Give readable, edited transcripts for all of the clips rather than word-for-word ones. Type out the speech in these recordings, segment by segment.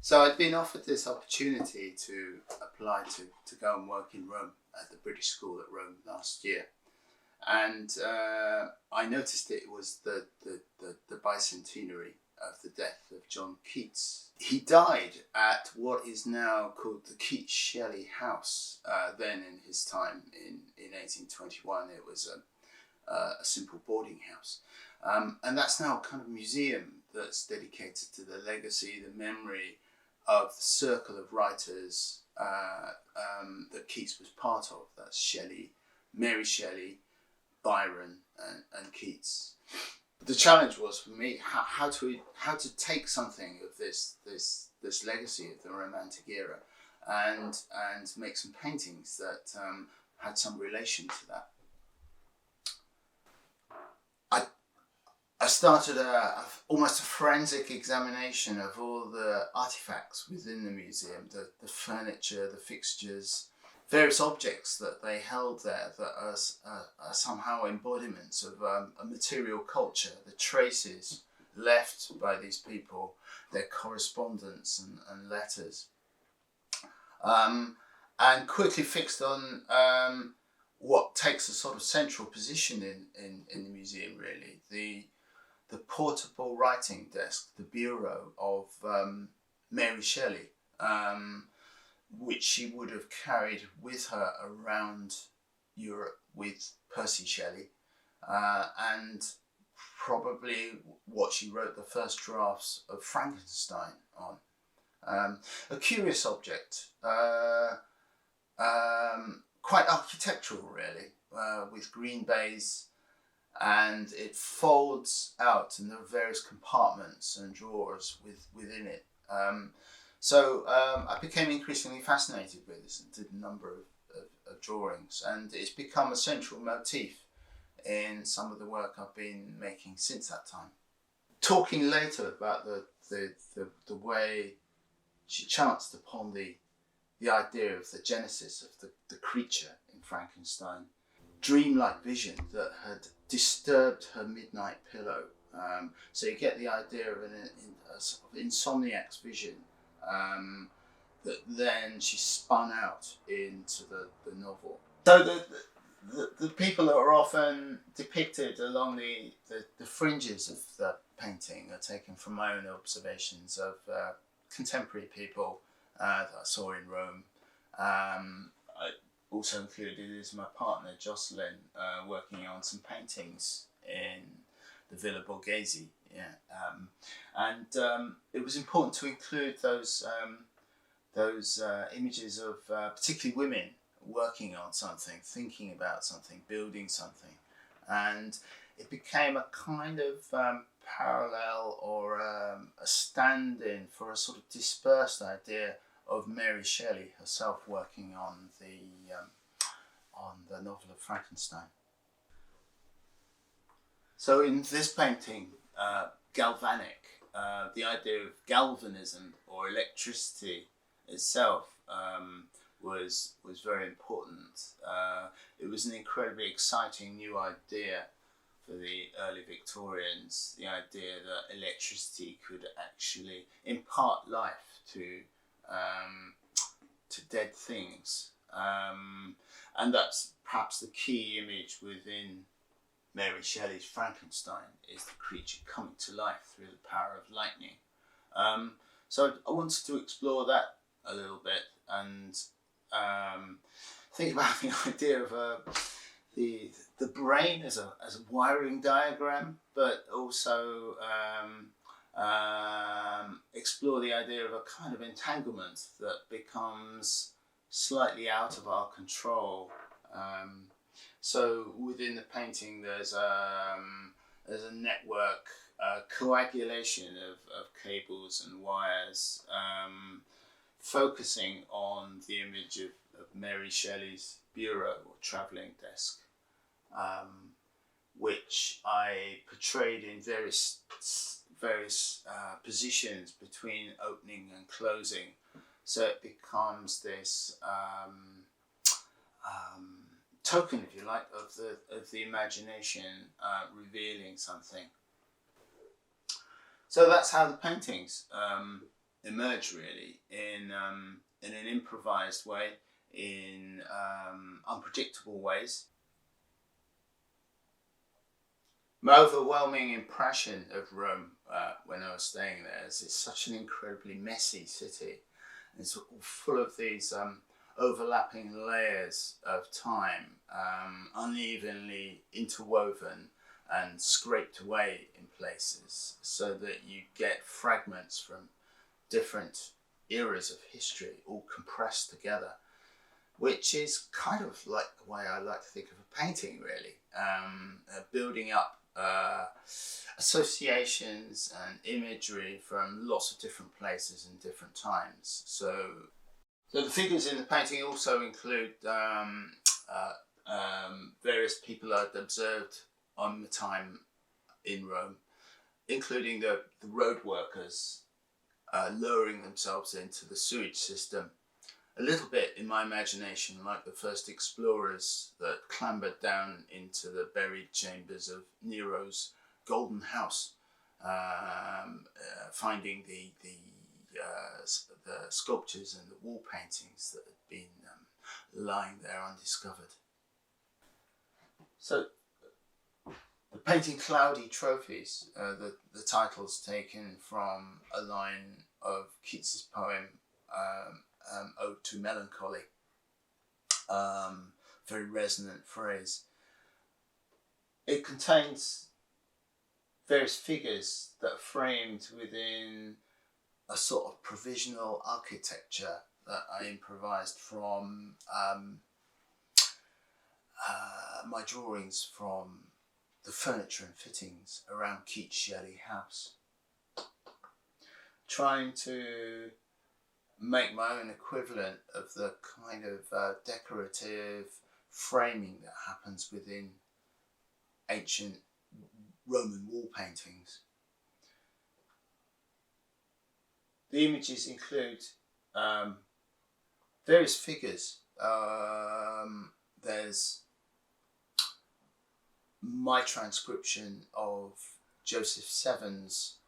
So I'd been offered this opportunity to apply to go and work in Rome at the British School at Rome last year. And I noticed it was the bicentenary of the death of John Keats. He died at what is now called the Keats-Shelley House. Then in his time in 1821 it was a simple boarding house. And that's now a kind of museum that's dedicated to the legacy, the memory of the circle of writers that Keats was part of. That's Shelley, Mary Shelley, Byron and Keats. The challenge was for me how to take something of this legacy of the Romantic era and make some paintings that had some relation to that. I started almost a forensic examination of all the artifacts within the museum, the furniture, the fixtures, various objects that they held there that are somehow embodiments of a material culture, the traces left by these people, their correspondence and letters. And quickly fixed on what takes a sort of central position in the museum, really, the portable writing desk, the bureau of Mary Shelley, which she would have carried with her around Europe with Percy Shelley, and probably what she wrote the first drafts of Frankenstein on. A curious object, quite architectural really, with green bays, and it folds out and there are various compartments and drawers within it. So I became increasingly fascinated with this and did a number of drawings, and it's become a central motif in some of the work I've been making since that time. Talking later about the way she chanced upon the idea of the genesis of the creature in Frankenstein, dreamlike vision that had disturbed her midnight pillow. So you get the idea of a sort of insomniac's vision that then she spun out into the novel. So the people that are often depicted along the fringes of the painting are taken from my own observations of contemporary people that I saw in Rome. I also included is my partner Jocelyn, working on some paintings in the Villa Borghese. And it was important to include those images of particularly women working on something, thinking about something, building something, and it became a kind of parallel or a stand-in for a sort of dispersed idea of Mary Shelley herself working on the novel of Frankenstein. So in this painting, Galvanic, the idea of galvanism or electricity itself was very important. It was an incredibly exciting new idea for the early Victorians, the idea that electricity could actually impart life to dead things. And that's perhaps the key image within Mary Shelley's Frankenstein, is the creature coming to life through the power of lightning. So I wanted to explore that a little bit and think about the idea of the brain as a wiring diagram, but also explore the idea of a kind of entanglement that becomes slightly out of our control. So within the painting there's a network, coagulation of cables and wires, focusing on the image of Mary Shelley's bureau or travelling desk, which I portrayed in various positions between opening and closing. So it becomes this token, if you like, of the imagination revealing something. So that's how the paintings emerge really in an improvised way, in unpredictable ways. My overwhelming impression of Rome when I was staying there is it's such an incredibly messy city. It's full of these overlapping layers of time, unevenly interwoven and scraped away in places, so that you get fragments from different eras of history all compressed together, which is kind of like the way I like to think of a painting, really. Building up associations and imagery from lots of different places and different times. So the figures in the painting also include various people I'd observed on the time in Rome, including the road workers lowering themselves into the sewage system, a little bit in my imagination like the first explorers that clambered down into the buried chambers of Nero's Golden House, finding the sculptures and the wall paintings that had been lying there undiscovered. So the painting Cloudy Trophies, the title's taken from a line of Keats's poem Ode to Melancholy. Very resonant phrase. It contains various figures that are framed within a sort of provisional architecture that I improvised from my drawings from the furniture and fittings around Keats' Shelley house. Trying to make my own equivalent of the kind of decorative framing that happens within ancient Roman wall paintings. The images include various figures. There's my transcription of Joseph Seven's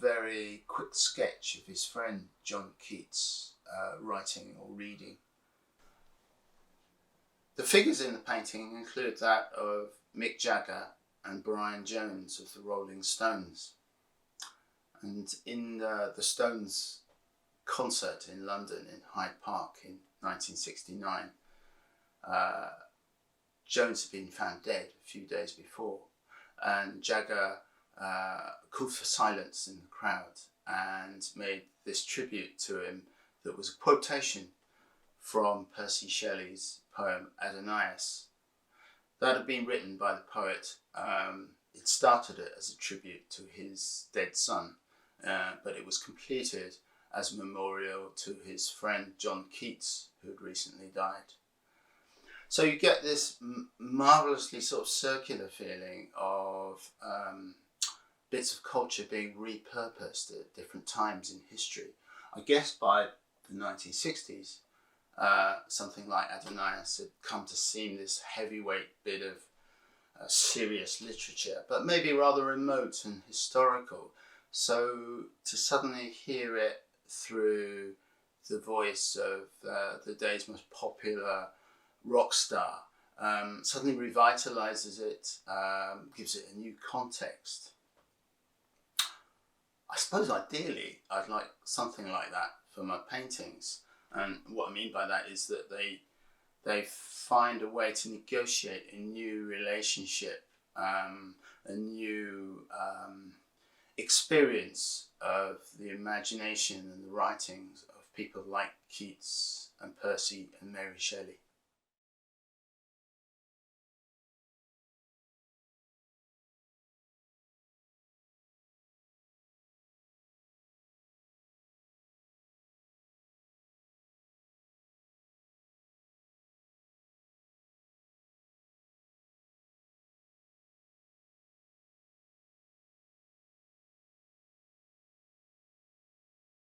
very quick sketch of his friend John Keats writing or reading. The figures in the painting include that of Mick Jagger and Brian Jones of the Rolling Stones. And in the Stones concert in London in Hyde Park in 1969, Jones had been found dead a few days before, and Jagger called for silence in the crowd and made this tribute to him that was a quotation from Percy Shelley's poem Adonais. That had been written by the poet. It started it as a tribute to his dead son, but it was completed as a memorial to his friend John Keats, who had recently died. So you get this marvellously sort of circular feeling of bits of culture being repurposed at different times in history. I guess by the 1960s, something like Adonais had come to seem this heavyweight bit of serious literature, but maybe rather remote and historical. So to suddenly hear it through the voice of the day's most popular rock star suddenly revitalizes it, gives it a new context. I suppose ideally I'd like something like that for my paintings, and what I mean by that is that they find a way to negotiate a new relationship, a new experience of the imagination and the writings of people like Keats and Percy and Mary Shelley.